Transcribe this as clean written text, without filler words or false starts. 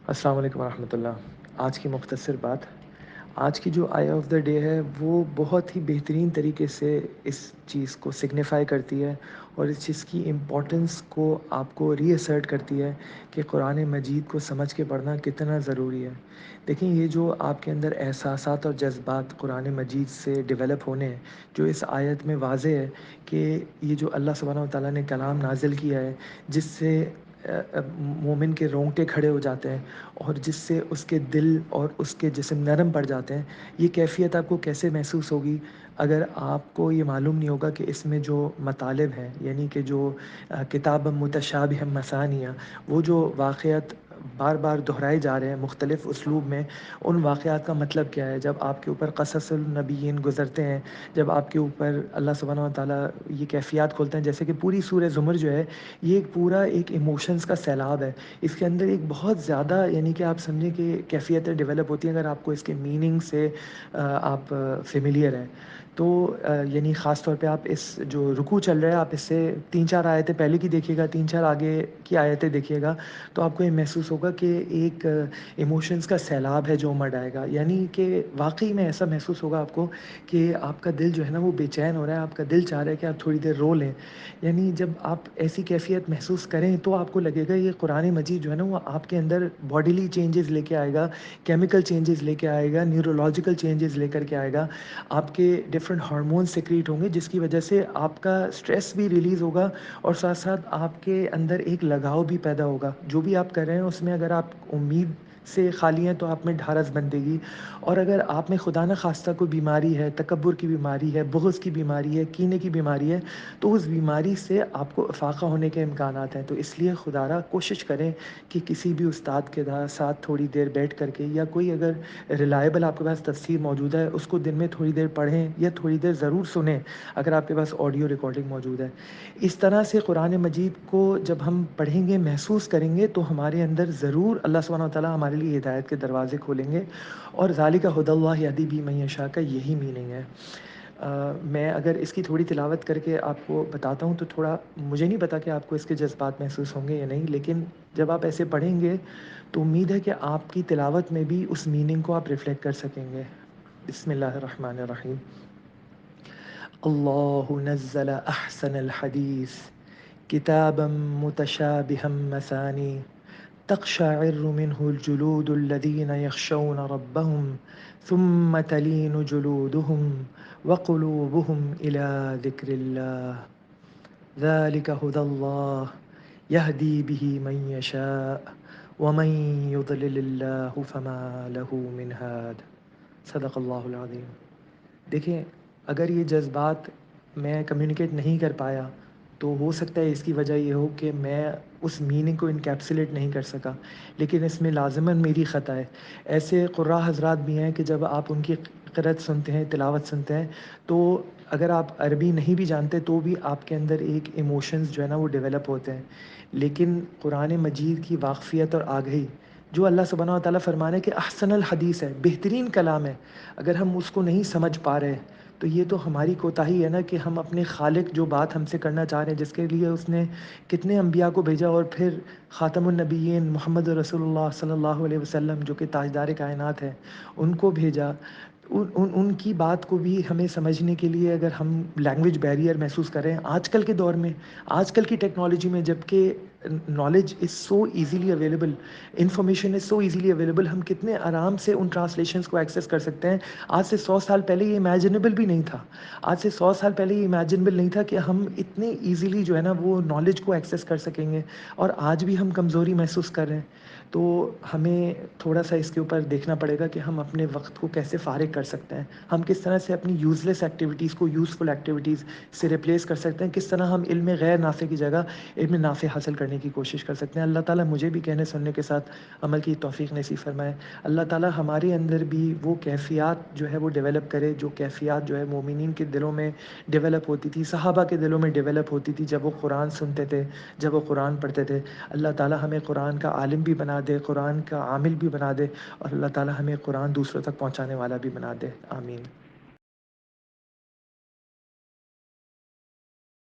السلام علیکم ورحمۃ اللہ۔ آج کی مختصر بات، آج کی جو آیا آف دا ڈے ہے وہ بہت ہی بہترین طریقے سے اس چیز کو سگنیفائی کرتی ہے اور اس چیز کی امپورٹنس کو آپ کو ری اسرٹ کرتی ہے کہ قرآن مجید کو سمجھ کے پڑھنا کتنا ضروری ہے۔ دیکھیں، یہ جو آپ کے اندر احساسات اور جذبات قرآن مجید سے ڈیولپ ہونے ہیں، جو اس آیت میں واضح ہے کہ یہ جو اللہ سبحانہ و تعالیٰ نے کلام نازل کیا ہے، جس سے مومن کے رونگٹے کھڑے ہو جاتے ہیں اور جس سے اس کے دل اور اس کے جسم نرم پڑ جاتے ہیں، یہ کیفیت آپ کو کیسے محسوس ہوگی اگر آپ کو یہ معلوم نہیں ہوگا کہ اس میں جو مطالب ہیں، یعنی کہ جو کتاب متشابہ مثانیہ، وہ جو واقعات بار بار دہرائے جا رہے ہیں مختلف اسلوب میں، ان واقعات کا مطلب کیا ہے؟ جب آپ کے اوپر قصص النبیین گزرتے ہیں، جب آپ کے اوپر اللہ سبحانہ و تعالیٰ یہ کیفیات کھولتے ہیں، جیسے کہ پوری سورہ زمر جو ہے، یہ ایک پورا ایک ایموشنز کا سیلاب ہے۔ اس کے اندر ایک بہت زیادہ، یعنی کہ آپ سمجھیں کہ کیفیتیں ڈیولپ ہوتی ہیں اگر آپ کو اس کے میننگ سے آپ فیملیئر ہیں تو یعنی خاص طور پہ آپ اس جو رکوع چل رہا ہے، آپ اس سے 3-4 آیتیں پہلے کی دیکھیے گا، 3-4 آگے کی آیتیں دیکھیے گا، تو آپ کو یہ محسوس ہوگا کہ ایک ایموشنز کا سیلاب ہے جو امڑ آئے گا، یعنی کہ واقعی میں ایسا محسوس ہوگا آپ کو کہ آپ کا دل جو ہے نا وہ بے چین ہو رہا ہے، آپ کا دل چاہ رہا ہے کہ آپ تھوڑی دیر رو لیں۔ یعنی جب آپ ایسی کیفیت محسوس کریں تو آپ کو لگے گا یہ قرآن مجید جو ہے نا وہ آپ کے اندر باڈیلی چینجز لے کے آئے گا، کیمیکل چینجز لے کے آئے گا، نیورولوجیکل چینجز لے کر کے آئے گا، آپ کے ڈفرینٹ ہارمونس سیکریٹ ہوں گے جس کی وجہ سے آپ کا اسٹریس بھی ریلیز ہوگا اور ساتھ ساتھ آپ کے اندر ایک لگاؤ بھی پیدا ہوگا۔ جو بھی آپ کر رہے ہیں اس میں اگر آپ امید سے خالی ہیں تو آپ میں ڈھارس بندے گی، اور اگر آپ میں خدا نخواستہ کوئی بیماری ہے، تکبر کی بیماری ہے، بغض کی بیماری ہے، کینے کی بیماری ہے، تو اس بیماری سے آپ کو افاقہ ہونے کے امکانات ہیں۔ تو اس لیے خدا را کوشش کریں کہ کسی بھی استاد کے ساتھ تھوڑی دیر بیٹھ کر کے، یا کوئی اگر ریلائبل آپ کے پاس تفسیر موجود ہے اس کو دن میں تھوڑی دیر پڑھیں یا تھوڑی دیر ضرور سنیں اگر آپ کے پاس آڈیو ریکارڈنگ موجود ہے۔ اس طرح سے قرآن مجید کو جب ہم پڑھیں گے، محسوس کریں گے، تو ہمارے اندر ضرور اللہ سبحانہ و تعالیٰ ہمارے لیے ہدایت کے دروازے کھولیں گے، اور ذالک ھدی اللہ یہدی بہ من یشاء کا یہی میننگ ہے۔ میں اگر اس کی تھوڑی تلاوت کر کے آپ کو بتاتا ہوں تو تھوڑا مجھے نہیں پتا کہ آپ کو اس کے جذبات محسوس ہوں گے یا نہیں، لیکن جب آپ ایسے پڑھیں گے تو امید ہے کہ آپ کی تلاوت میں بھی اس میننگ کو آپ ریفلیکٹ کر سکیں گے۔ بسم اللہ الرحمن الرحیم۔ اللہ نزل احسن الحدیث کتابا متشابہا مثانی تقشعر منه الجلود الذين يخشون ربهم ثم تلين جلودهم وقلوبهم إلى ذكر الله ذلك هدى الله يهدي به من يشاء ومن يضلل الله فما له من هاد۔ صدق اللہ العظیم۔ دیکھیں، اگر یہ جذبات میں کمیونیکیٹ نہیں کر پایا تو ہو سکتا ہے اس کی وجہ یہ ہو کہ میں اس میننگ کو انکیپسولیٹ نہیں کر سکا، لیکن اس میں لازماً میری خطا ہے۔ ایسے قراء حضرات بھی ہیں کہ جب آپ ان کی قرأت سنتے ہیں، تلاوت سنتے ہیں، تو اگر آپ عربی نہیں بھی جانتے تو بھی آپ کے اندر ایک ایموشنز جو ہے نا وہ ڈیولپ ہوتے ہیں۔ لیکن قرآن مجید کی واقفیت اور آگہی، جو اللہ سبحانہ و تعالیٰ فرمانے کہ احسن الحدیث ہے، بہترین کلام ہے، اگر ہم اس کو نہیں سمجھ پا رہے تو یہ تو ہماری کوتاہی ہے نا کہ ہم اپنے خالق جو بات ہم سے کرنا چاہ رہے ہیں، جس کے لیے اس نے کتنے انبیاء کو بھیجا، اور پھر خاتم النبیین محمد رسول اللہ صلی اللہ علیہ وسلم جو کہ تاجدار کائنات ہیں ان کو بھیجا، ان کی بات کو بھی ہمیں سمجھنے کے لیے اگر ہم لینگویج بیریئر محسوس کر رہے ہیں آج کل کے دور میں، آج کل کی ٹیکنالوجی میں، جب کہ knowledge is so easily available, information is so easily available, ہم کتنے آرام سے ان ٹرانسلیشنس کو ایکسیس کر سکتے ہیں۔ آج سے 100 سال پہلے یہ امیجنیبل بھی نہیں تھا، آج سے 100 سال پہلے یہ امیجنیبل نہیں تھا کہ ہم اتنے ایزیلی جو ہے نا وہ نالج کو ایکسیس کر سکیں گے، اور آج بھی ہم کمزوری محسوس کر رہے ہیں۔ تو ہمیں تھوڑا سا اس کے اوپر دیکھنا پڑے گا کہ ہم اپنے وقت کو کیسے فارغ کر سکتے ہیں، ہم کس طرح سے اپنی یوزلیس ایکٹیویٹیز کو یوزفل ایکٹیویٹیز سے ریپلیس کر سکتے ہیں، کس طرح ہم علم غیر نافع کی جگہ علم نافع حاصل کرنے کی کوشش کر سکتے ہیں۔ اللہ تعالیٰ مجھے بھی کہنے سننے کے ساتھ عمل کی توفیق نصیب فرمائے۔ اللہ تعالیٰ ہمارے اندر بھی وہ کیفیات جو ہے وہ ڈیولپ کرے، جو کیفیات جو ہے مومنین کے دلوں میں ڈیولپ ہوتی تھی، صحابہ کے دلوں میں ڈیولپ ہوتی تھی جب وہ قرآن سنتے تھے، جب وہ قرآن پڑھتے تھے۔ اللہ تعالیٰ ہمیں قرآن کا عالم بھی بنا دے، قرآن کا عامل بھی بنا دے، اور اللہ تعالیٰ ہمیں قرآن دوسروں تک پہنچانے والا بھی بنا دے۔ آمین۔